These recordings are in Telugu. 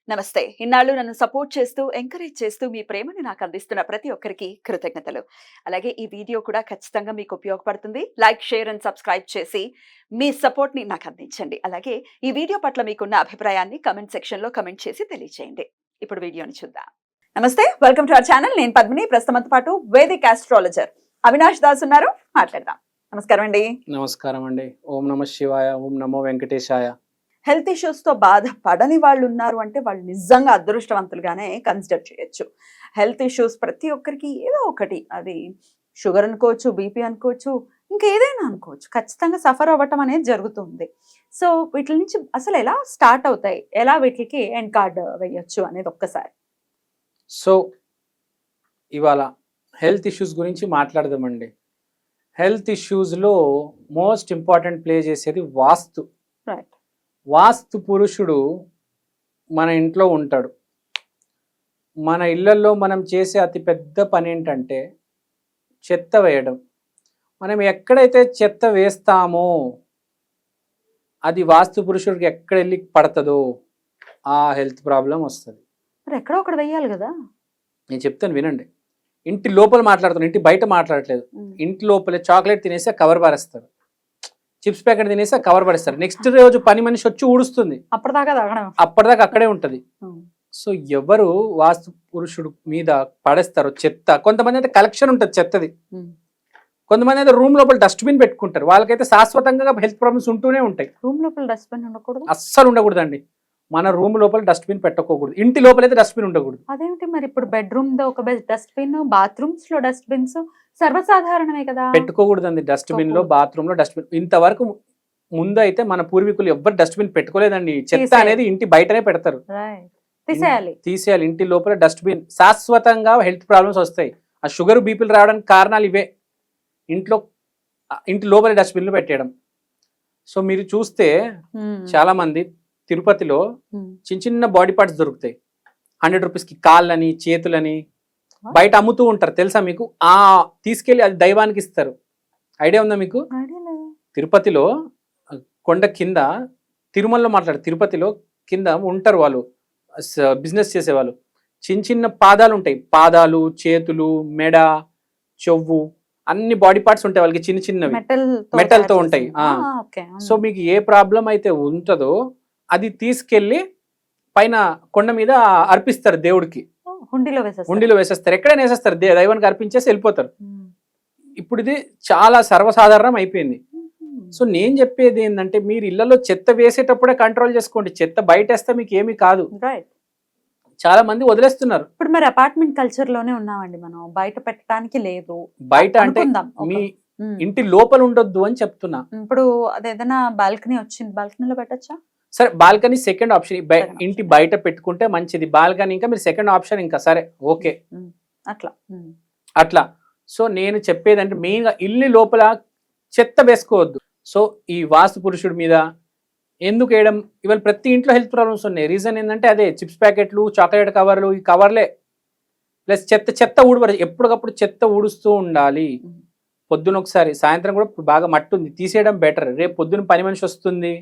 నమస్తే. ఇన్నాళ్ళు నన్ను సపోర్ట్ చేస్తూ, ఎంకరేజ్ చేస్తూ మీ ప్రేమని నాకు అందిస్తున్న ప్రతి ఒక్కరికి కృతజ్ఞతలు. అలాగే ఈ వీడియో కూడా ఖచ్చితంగా మీకు ఉపయోగపడుతుంది. లైక్, షేర్ అండ్ సబ్స్క్రైబ్ చేసి మీ సపోర్ట్‌ని నాకు అందించండి. అలాగే ఈ వీడియో పట్ల మీకున్న అభిప్రాయాన్ని కామెంట్ సెక్షన్‌లో కామెంట్ చేసి తెలియజేయండి. ఇప్పుడు వీడియోని చూద్దాం. నమస్తే. Welcome to our channel. నేను పద్మిని. ప్రస్తుతంతో పాటు వేదిక్ ఆస్ట్రాలజర్ అవినాష్ దాస్ ఉన్నారు. మాట్లాడదాం. నమస్కారం అండి. నమస్కారం అండి. ఓం నమః శివాయ, ఓం నమో వెంకటేశాయ. హెల్త్ ఇష్యూస్‌తో బాధపడని వాళ్ళు ఉన్నారు అంటే వాళ్ళు నిజంగా అదృష్టవంతులుగానే కన్సిడర్ చేయొచ్చు. హెల్త్ ఇష్యూస్ ప్రతి ఒక్కరికి ఏదో ఒకటి, అది షుగర్ అనుకోవచ్చు, బీపీ అనుకోవచ్చు, ఇంకా ఏదైనా అనుకోవచ్చు. ఖచ్చితంగా సఫర్ అవ్వటం అనేది జరుగుతుంది. సో వీటిల నుంచి అసలు ఎలా స్టార్ట్ అవుతాయి? ఎలా వీటికి ఎండ్ కార్డ్ వేయొచ్చు అనేది ఒక్కసారి. సో ఇవాళ హెల్త్ ఇష్యూస్ గురించి మాట్లాడదామండి. హెల్త్ ఇష్యూస్లో మోస్ట్ ఇంపార్టెంట్ ప్లే చేసేది వాస్తు. రైట్. వాస్తు పురుషుడు మన ఇంట్లో ఉంటాడు. మన ఇళ్లలో మనం చేసే అతిపెద్ద పని ఏంటంటే చెత్త వేయడం. మనం ఎక్కడైతే చెత్త వేస్తామో అది వాస్తు పురుషుడికి ఎక్కడ వెళ్ళి పడుతుందో ఆ హెల్త్ ప్రాబ్లం వస్తుంది. మరి ఎక్కడో ఒకటి వేయాలి కదా. నేను చెప్తాను వినండి. ఇంటి లోపల మాట్లాడుతున్నాను, ఇంటి బయట మాట్లాడట్లేదు. ఇంటి లోపలే చాక్లెట్ తినేసి కవర్ పారేస్తారు, చిప్స్ ప్యాకెట్ తినేసి కవర్ పడేస్తారు. నెక్స్ట్ రోజు పని మనిషి వచ్చి ఊడుస్తుంది, అప్పటిదాకా అక్కడే ఉంటది. సో ఎవరు వాస్తు పురుషుడు మీద పడేస్తారో చెత్త, కొంతమంది అయితే కలెక్షన్ ఉంటుంది చెత్తది, కొంతమంది అయితే రూమ్ లోపల డస్ట్బిన్ పెట్టుకుంటారు. వాళ్ళకైతే శాశ్వతంగా హెల్త్ ప్రాబ్లమ్స్ ఉంటూనే ఉంటాయి. రూమ్ లోపల డస్ట్బిన్ ఉండకూడదు, అస్సలు ఉండకూడదండి. మన రూమ్ లోపల డస్ట్బిన్ పెట్టుకోకూడదు, ఇంటి లోపల అయితే డస్ట్బిన్ ఉండకూడదు. అదేంటి మరి? ఇప్పుడు బెడ్రూమ్ దో ఒక డస్ట్బిన్, బాత్రూమ్స్ లో డస్ట్బిన్స్ సర్వసాధారణమే కదా. పెట్టుకోకూడదండి డస్ట్బిన్ లో, బాత్రూమ్ లో డస్ట్బిన్. ఇంతవరకు ముందు అయితే మన పూర్వీకులు ఎవ్వరు డస్ట్బిన్ పెట్టుకోలేదండి. చెత్త అనేది ఇంటి బయటనే పెడతారు, తీసేయాలి. ఇంటి లోపల డస్ట్బిన్. శాశ్వతంగా హెల్త్ ప్రాబ్లమ్స్ వస్తాయి. ఆ షుగర్, బీపీలు రావడానికి కారణాలు ఇవే. ఇంటి లోపల డస్ట్బిన్లు పెట్టేయడం. సో మీరు చూస్తే చాలా మంది తిరుపతిలో చిన్న చిన్న బాడీ పార్ట్స్ దొరుకుతాయి. 100 రూపీస్కి కాళ్ళని, చేతులని బయట అమ్ముతూ ఉంటారు, తెలుసా మీకు? తీసుకెళ్లి అది దైవానికి ఇస్తారు. ఐడియా ఉందా మీకు? తిరుపతిలో కొండ కింద, తిరుమలలో తిరుపతిలో కింద ఉంటారు వాళ్ళు, బిజినెస్ చేసేవాళ్ళు. చిన్న చిన్న పాదాలు ఉంటాయి, పాదాలు, చేతులు, మెడ, చెవు, అన్ని బాడీ పార్ట్స్ ఉంటాయి వాళ్ళకి, చిన్న చిన్నవి మెటల్తో ఉంటాయి. సో మీకు ఏ ప్రాబ్లం అయితే ఉంటుందో అది తీసుకెళ్లి పైన కొండ మీద అర్పిస్తారు దేవుడికి. హుండీలో వేసేస్తారు, ఎక్కడైనా వేసేస్తారు, దైవానికి అర్పించేసి వెళ్ళిపోతారు. ఇప్పుడు ఇది చాలా సర్వసాధారణం అయిపోయింది. సో నేను చెప్పేది ఏంటంటే, మీరు ఇళ్లలో చెత్త వేసేటప్పుడే కంట్రోల్ చేసుకోండి. చెత్త బయట వేస్తే మీకు ఏమీ కాదు. చాలా మంది వదిలేస్తున్నారు. ఇప్పుడు మరి అపార్ట్మెంట్ కల్చర్ లోనే ఉన్నామండి మనం, బయట పెట్టడానికి లేదు. బయట అంటే మీ ఇంటి లోపల ఉండొద్దు అని చెప్తున్నా. ఇప్పుడు అదేదైనా బాల్కనీ వచ్చింది, బాల్కనీలో పెట్టచ్చా? సరే, బాల్కనీ సెకండ్ ఆప్షన్. ఇంటి బయట పెట్టుకుంటే మంచిది. బాల్కనీ ఇంకా మీరు సెకండ్ ఆప్షన్, ఇంకా సరే ఓకే అట్లా. సో నేను చెప్పేదంటే మెయిన్గా ఇల్లు లోపల చెత్త వేసుకోవద్దు. సో ఈ వాస్తు పురుషుడి మీద ఎందుకు వేయడం? ఇవాళ ప్రతి ఇంట్లో హెల్త్ ప్రాబ్లమ్స్ ఉన్నాయి. రీజన్ ఏంటంటే అదే చిప్స్ ప్యాకెట్లు, చాక్లెట్ కవర్లు, ఈ కవర్లే ప్లస్ చెత్త ఊడబడి ఎప్పటికప్పుడు చెత్త ఊడుస్తూ ఉండాలి. పొద్దున ఒకసారి, సాయంత్రం కూడా. బాగా మట్టి ఉంది, తీసేయడం బెటర్. రేపు పొద్దున పని మనిషి వస్తుంది,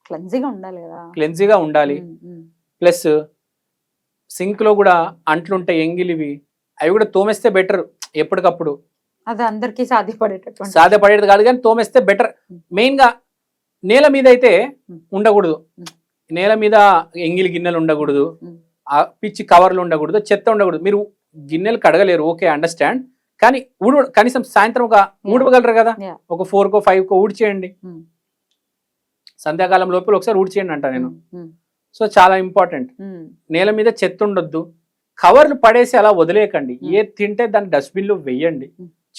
క్లెన్జీగా ఉండాలి. ప్లస్ సింక్ లో కూడా అంట్లుంటాయి, ఎంగిలివి, అవి కూడా తోమేస్తే బెటర్ ఎప్పటికప్పుడు. అది అందరికీ సాధ్యపడేది కాదు కానీ తోమేస్తే బెటర్. మెయిన్ గా నేల మీద అయితే ఉండకూడదు. నేల మీద ఎంగిలి గిన్నెలు ఉండకూడదు, పిచ్చి కవర్లు ఉండకూడదు, చెత్త ఉండకూడదు. మీరు గిన్నెలు కడగలేరు, ఓకే, అండర్స్టాండ్. కానీ కనీసం సాయంత్రం ఒక ఊడవగలరు కదా, ఒక 4కో 5కో ఊడ్చేయండి. సంధ్యాకాలం లోపల ఒకసారి ఊడ్చేయండి అంట నేను. సో చాలా ఇంపార్టెంట్. నేల మీద చెత్త ఉండొద్దు, కవర్లు పడేసి అలా వదిలేయకండి. ఏ తింటే దాన్ని డస్ట్బిన్ లో వెయ్యండి.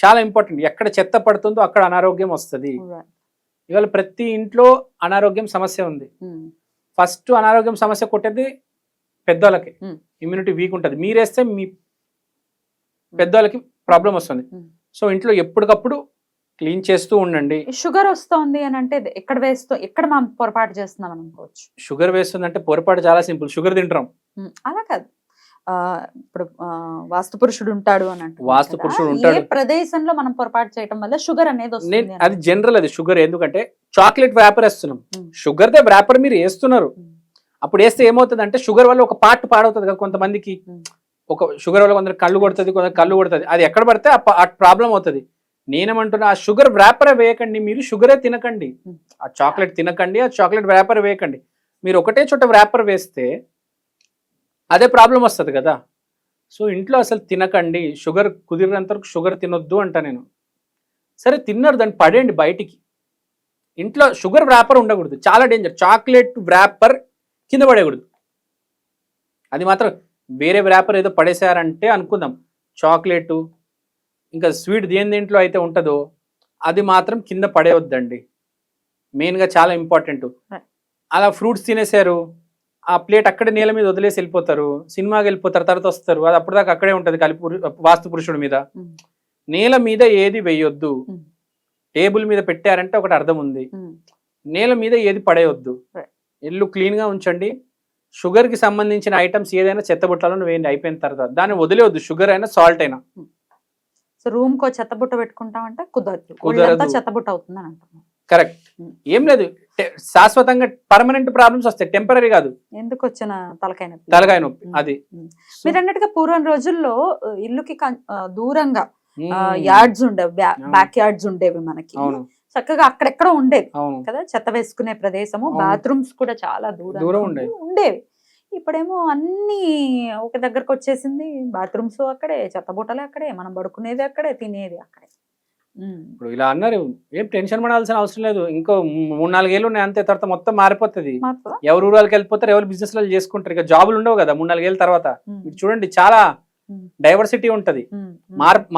చాలా ఇంపార్టెంట్. ఎక్కడ చెత్త పడుతుందో అక్కడ అనారోగ్యం వస్తుంది. ఇవాళ ప్రతి ఇంట్లో అనారోగ్యం సమస్య ఉంది. ఫస్ట్ అనారోగ్యం సమస్య కొట్టేది పెద్దవాళ్ళకి. ఇమ్యూనిటీ వీక్ ఉంటుంది. మీరేస్తే మీ పెద్దవాళ్ళకి ప్రాబ్లం వస్తుంది. సో ఇంట్లో ఎప్పటికప్పుడు క్లీన్ చేస్తూ ఉండండి. షుగర్ వస్తుంది అని అంటే ఎక్కడ మనం పొరపాటు చేస్తున్నాం అనుకోవచ్చు. షుగర్ వేస్తుంది అంటే పొరపాటు చాలా సింపుల్. షుగర్ తింటాం అలా కాదు. ఇప్పుడు వాస్తు పురుషుడు ఉంటాడు అని అంటే, వాస్తు పురుషుడు ఉంటాడు ప్రదేశంలో మనం పొరపాటు చేయడం వల్ల షుగర్ అనేది వస్తుంది. అది జనరల్. అది షుగర్ ఎందుకంటే చాక్లెట్ వ్యాపర్ వేస్తున్నాం, షుగర్ దే వ్యాపర్ మీరు వేస్తున్నారు. అప్పుడు వేస్తే ఏమవుతుంది అంటే షుగర్ వల్ల ఒక పార్ట్ పాడవుతుంది కదా కొంతమందికి. ఒక షుగర్ వల్ల కొందరు కళ్ళు కొడుతుంది, కొందరు కళ్ళు కొడుతుంది. అది ఎక్కడ పడితే ఆ ప్రాబ్లం అవుతుంది. నేనేమంటున్నా, ఆ షుగర్ వ్రాపర్ వేయకండి, మీరు షుగరే తినకండి, ఆ చాక్లెట్ తినకండి, ఆ చాక్లెట్ వ్రాపర్ వేయకండి. మీరు ఒకటే చోట వ్రాపర్ వేస్తే అదే ప్రాబ్లం వస్తుంది కదా. సో ఇంట్లో అసలు తినకండి, షుగర్ కుదిరినంత వరకు షుగర్ తినొద్దు అంట నేను. సరే తిన్నారు, దాన్ని పడేయండి బయటికి. ఇంట్లో షుగర్ వ్రాపర్ ఉండకూడదు, చాలా డేంజర్. చాక్లెట్ వ్రాపర్ కింద పడేయకూడదు. అది మాత్రం వేరే వ్రాపర్ ఏదో పడేసారంటే అనుకుందాం, చాక్లెట్ ఇంకా స్వీట్ దేంట్లో అయితే ఉంటుందో అది మాత్రం కింద పడేయవద్దండి. మెయిన్గా చాలా ఇంపార్టెంట్. అలా ఫ్రూట్స్ తినేశారు, ఆ ప్లేట్ అక్కడే నేల మీద వదిలేసి వెళ్ళిపోతారు, సినిమాకి వెళ్ళిపోతారు, తర్వాత వస్తారు, అది అప్పుడు దాకా అక్కడే ఉంటుంది వాస్తు పురుషుడి మీద. నేల మీద ఏది వేయొద్దు. టేబుల్ మీద పెట్టారంటే ఒకటి అర్థం ఉంది, నేల మీద ఏది పడేయొద్దు. ఇల్లు క్లీన్గా ఉంచండి. షుగర్కి సంబంధించిన ఐటమ్స్ ఏదైనా చెత్తబుట్టలో వేయండి అయిపోయిన తర్వాత. దాన్ని వదిలేవద్దు, షుగర్ అయినా సాల్ట్ అయినా. సో రూమ్ కో చెత్తబుట్ట పెట్టుకుంటామంటే కుదరదు, చెత్తబుట్ట అవుతుంది అని అంటున్నాం. కరెక్ట్. ఏం లేదు, శాశ్వతంగా పర్మనెంట్ ప్రాబ్లమ్స్ వస్తాయి, టెంపరీ కాదు. ఎందుకు వచ్చిన తలకాయ నొప్పి అది. మీరు అన్నట్టుగా పూర్వం రోజుల్లో ఇల్లుకి దూరంగా యార్డ్స్ ఉండేవి, బ్యాక్ యార్డ్స్ ఉండేవి మనకి. చక్కగా అక్కడెక్కడ ఉండేవి కదా చెత్త వేసుకునే ప్రదేశము, బాత్రూమ్స్ కూడా చాలా దూరం ఉండేవి. ఇప్పుడేమో అన్ని ఒక దగ్గరకు వచ్చేసింది, బాత్రూమ్స్ అక్కడే, చెత్తబుట్టలు అక్కడే, మనం పడుకునేది అక్కడే, తినేది అక్కడే. ఇప్పుడు ఇలా అన్నారు, ఏం టెన్షన్ పడాల్సిన అవసరం లేదు. ఇంకో 3-4 ఏళ్ళు ఉన్నాయి అంతే, తర్వాత మొత్తం మారిపోతుంది. ఎవరు ఊరాలకు వెళ్ళిపోతారు, ఎవరు బిజినెస్ లో చేసుకుంటారు. ఇక జాబులు ఉండవు కదా 3-4 ఏళ్ళ తర్వాత. మీరు చూడండి, చాలా డైవర్సిటీ ఉంటది,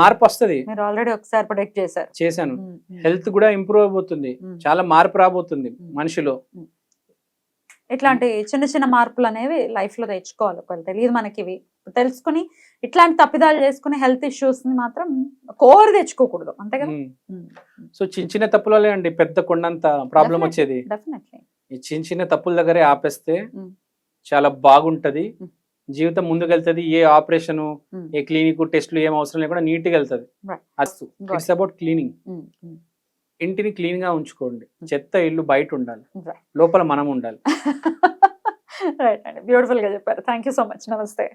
మార్పు వస్తుంది. ఆల్రెడీ ఒకసారి ప్రొడక్ట్ చేశాను. హెల్త్ కూడా ఇంప్రూవ్ అవబోతుంది, చాలా మార్పు రాబోతుంది మనిషిలో. ఇట్లాంటి చిన్న చిన్న మార్పులు అనేవి లైఫ్ లో తెచ్చుకోవాలి. ఒకవేళ తెలియదు మనకి, ఇవి తెలుసుకుని ఇట్లాంటి తప్పిదాలు చేసుకుని హెల్త్ ఇష్యూస్ ని మాత్రం కోరి తెచ్చుకోకూడదు, అంతే కదా. సో చిన్న చిన్న తప్పులే అండి పెద్ద కొండంత ప్రాబ్లం వచ్చేది. ఈ చిన్న చిన్న తప్పుల దగ్గరే ఆపేస్తే చాలా బాగుంటది, జీవితం ముందుకెళ్తుంది. ఏ ఆపరేషన్, ఏ క్లినిక్ టెస్ట్లు ఏం అవసరం లేకుండా నీట్ గా వెళ్తుంది. It's about cleaning. ఇంటిని క్లీన్ గా ఉంచుకోండి, చెత్త ఇల్లు బయట ఉండాలి, లోపల మనం ఉండాలి. రైట్ అండి, బ్యూటిఫుల్ గా చెప్పారు. Thank you so much. నమస్తే.